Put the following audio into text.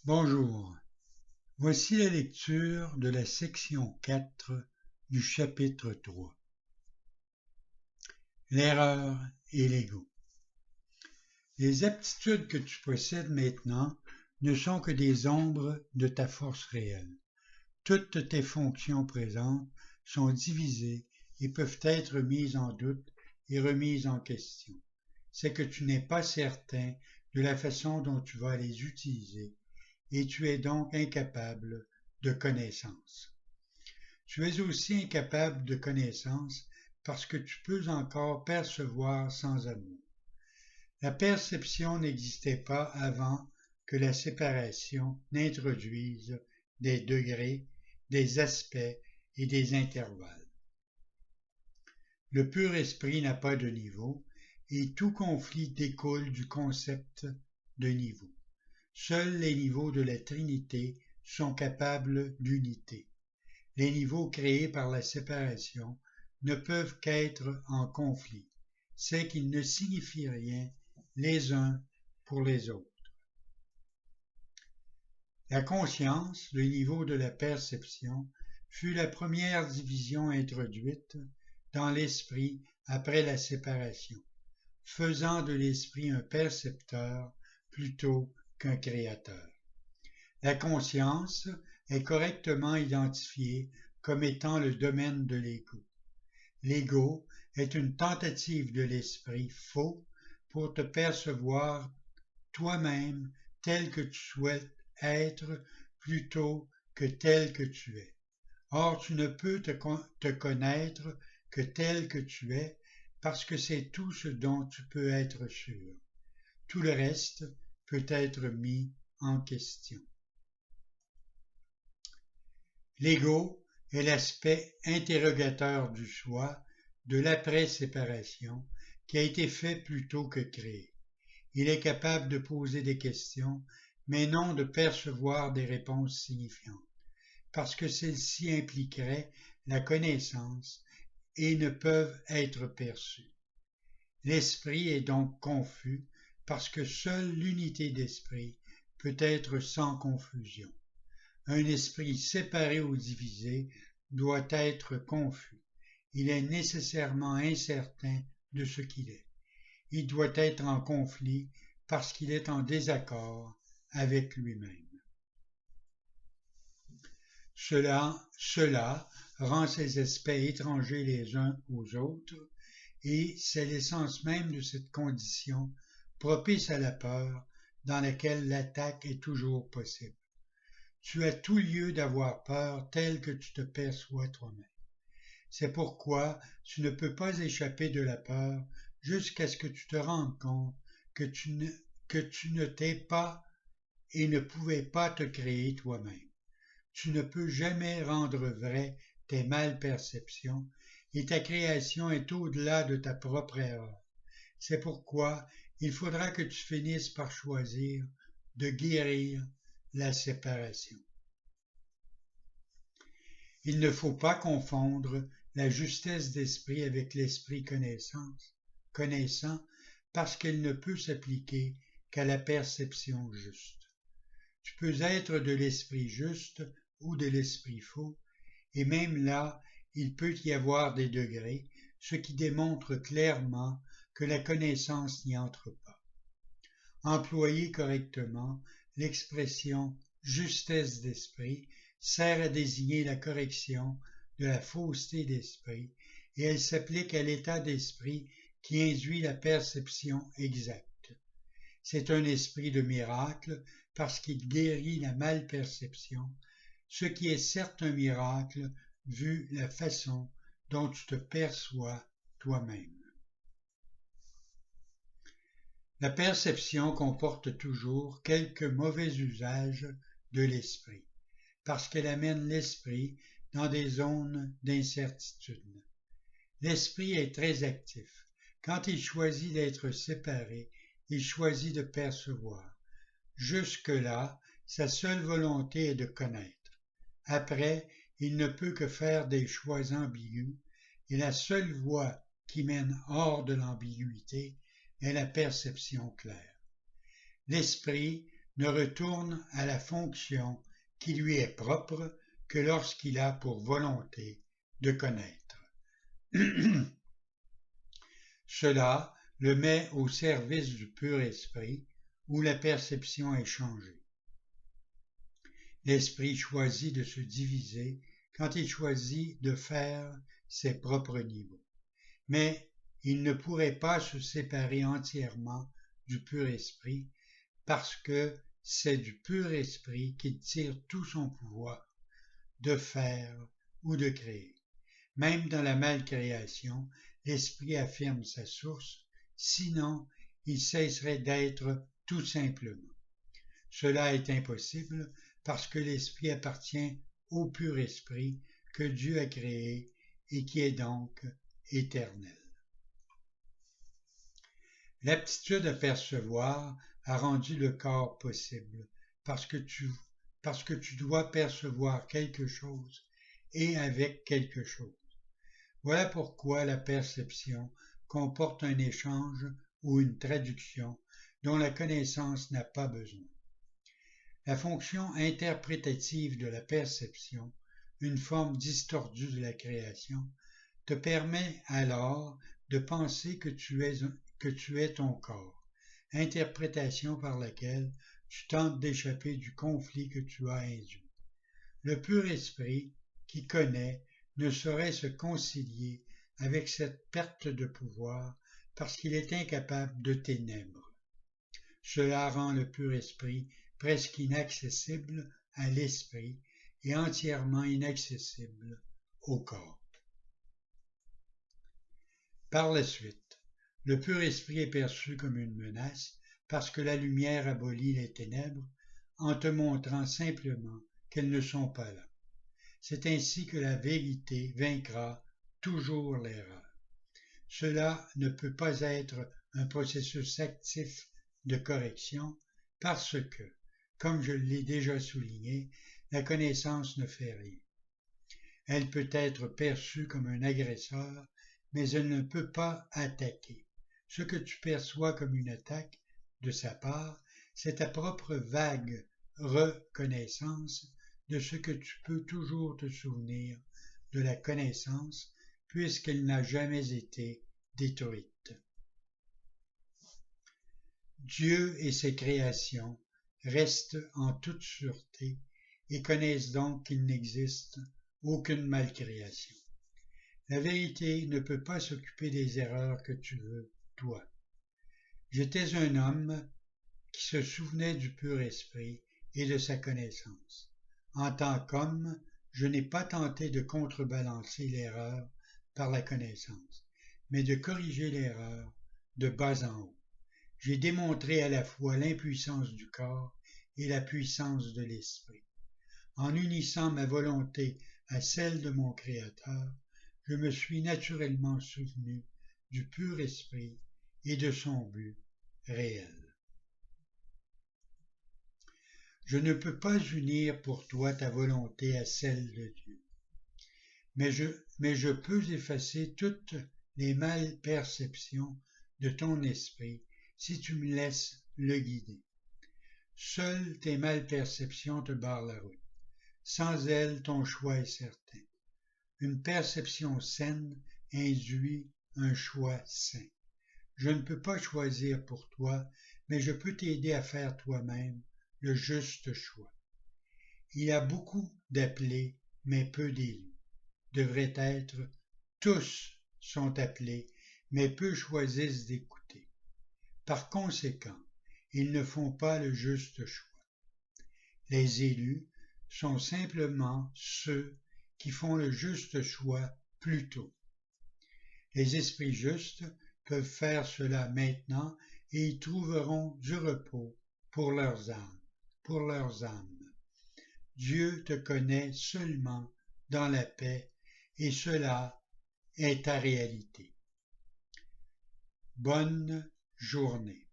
Bonjour, voici la lecture de la section 4 du chapitre 3. L'erreur et l'ego. Les aptitudes que tu possèdes maintenant ne sont que des ombres de ta force réelle. Toutes tes fonctions présentes sont divisées et peuvent être mises en doute et remises en question. C'est que tu n'es pas certain de la façon dont tu vas les utiliser et tu es donc incapable de connaissance. Tu es aussi incapable de connaissance parce que tu peux encore percevoir sans amour. La perception n'existait pas avant que la séparation n'introduise des degrés, des aspects et des intervalles. Le pur esprit n'a pas de niveau et tout conflit découle du concept de niveau. Seuls les niveaux de la Trinité sont capables d'unité. Les niveaux créés par la séparation ne peuvent qu'être en conflit. C'est qu'ils ne signifient rien les uns pour les autres. La conscience, le niveau de la perception, fut la première division introduite dans l'esprit après la séparation, faisant de l'esprit un percepteur plutôt qu'un créateur. La conscience est correctement identifiée comme étant le domaine de l'ego. L'ego est une tentative de l'esprit faux pour te percevoir toi-même tel que tu souhaites être plutôt que tel que tu es. Or, tu ne peux te connaître que tel que tu es parce que c'est tout ce dont tu peux être sûr. Tout le reste peut être mis en question. L'ego est l'aspect interrogateur du soi de l'après-séparation qui a été fait plutôt que créé. Il est capable de poser des questions, mais non de percevoir des réponses signifiantes, parce que celles-ci impliqueraient la connaissance et ne peuvent être perçues. L'esprit est donc confus parce que seule l'unité d'esprit peut être sans confusion. Un esprit séparé ou divisé doit être confus. Il est nécessairement incertain de ce qu'il est. Il doit être en conflit parce qu'il est en désaccord avec lui-même. Cela rend ces aspects étrangers les uns aux autres et c'est l'essence même de cette condition propice à la peur dans laquelle l'attaque est toujours possible. Tu as tout lieu d'avoir peur tel que tu te perçois toi-même. C'est pourquoi tu ne peux pas échapper de la peur jusqu'à ce que tu te rendes compte que tu ne t'es pas et ne pouvais pas te créer toi-même. Tu ne peux jamais rendre vrai tes mal-perceptions et ta création est au-delà de ta propre erreur. C'est pourquoi il faudra que tu finisses par choisir de guérir la séparation. Il ne faut pas confondre la justesse d'esprit avec l'esprit connaissant parce qu'elle ne peut s'appliquer qu'à la perception juste. Tu peux être de l'esprit juste ou de l'esprit faux, et même là, il peut y avoir des degrés, ce qui démontre clairement que la connaissance n'y entre pas. Employée correctement, l'expression justesse d'esprit sert à désigner la correction de la fausseté d'esprit et elle s'applique à l'état d'esprit qui induit la perception exacte. C'est un esprit de miracle parce qu'il guérit la malperception, ce qui est certes un miracle vu la façon dont tu te perçois toi-même. La perception comporte toujours quelque mauvais usage de l'esprit, parce qu'elle amène l'esprit dans des zones d'incertitude. L'esprit est très actif. Quand il choisit d'être séparé, il choisit de percevoir. Jusque-là, sa seule volonté est de connaître. Après, il ne peut que faire des choix ambigus, et la seule voie qui mène hors de l'ambiguïté est la perception claire. L'esprit ne retourne à la fonction qui lui est propre que lorsqu'il a pour volonté de connaître. Cela le met au service du pur esprit où la perception est changée. L'esprit choisit de se diviser quand il choisit de faire ses propres niveaux. Mais il ne pourrait pas se séparer entièrement du pur esprit parce que c'est du pur esprit qu'il tire tout son pouvoir de faire ou de créer. Même dans la malcréation, l'esprit affirme sa source, sinon il cesserait d'être tout simplement. Cela est impossible parce que l'esprit appartient au pur esprit que Dieu a créé et qui est donc éternel. L'aptitude à percevoir a rendu le corps possible parce que tu dois percevoir quelque chose et avec quelque chose. Voilà pourquoi la perception comporte un échange ou une traduction dont la connaissance n'a pas besoin. La fonction interprétative de la perception, une forme distordue de la création, te permet alors de penser que tu es ton corps, interprétation par laquelle tu tentes d'échapper du conflit que tu as induit. Le pur esprit, qui connaît, ne saurait se concilier avec cette perte de pouvoir parce qu'il est incapable de ténèbres. Cela rend le pur esprit presque inaccessible à l'esprit et entièrement inaccessible au corps. Par la suite, le pur esprit est perçu comme une menace parce que la lumière abolit les ténèbres en te montrant simplement qu'elles ne sont pas là. C'est ainsi que la vérité vaincra toujours l'erreur. Cela ne peut pas être un processus actif de correction parce que, comme je l'ai déjà souligné, la connaissance ne fait rien. Elle peut être perçue comme un agresseur, mais elle ne peut pas attaquer. Ce que tu perçois comme une attaque de sa part, c'est ta propre vague reconnaissance de ce que tu peux toujours te souvenir de la connaissance, puisqu'elle n'a jamais été détruite. Dieu et ses créations restent en toute sûreté et connaissent donc qu'il n'existe aucune malcréation. La vérité ne peut pas s'occuper des erreurs que tu veux, toi. J'étais un homme qui se souvenait du pur esprit et de sa connaissance. En tant qu'homme, je n'ai pas tenté de contrebalancer l'erreur par la connaissance, mais de corriger l'erreur de bas en haut. J'ai démontré à la fois l'impuissance du corps et la puissance de l'esprit. En unissant ma volonté à celle de mon Créateur, je me suis naturellement souvenu du pur esprit et de son but réel. Je ne peux pas unir pour toi ta volonté à celle de Dieu, mais je peux effacer toutes les malperceptions de ton esprit si tu me laisses le guider. Seules tes malperceptions te barrent la route. Sans elles, ton choix est certain. Une perception saine induit un choix sain. Je ne peux pas choisir pour toi, mais je peux t'aider à faire toi-même le juste choix. Il y a beaucoup d'appelés, mais peu d'élus. Devrait être tous sont appelés, mais peu choisissent d'écouter. Par conséquent, ils ne font pas le juste choix. Les élus sont simplement ceux qui font le juste choix plus tôt. Les esprits justes peuvent faire cela maintenant et y trouveront du repos pour leurs âmes. Dieu te connaît seulement dans la paix et cela est ta réalité. Bonne journée.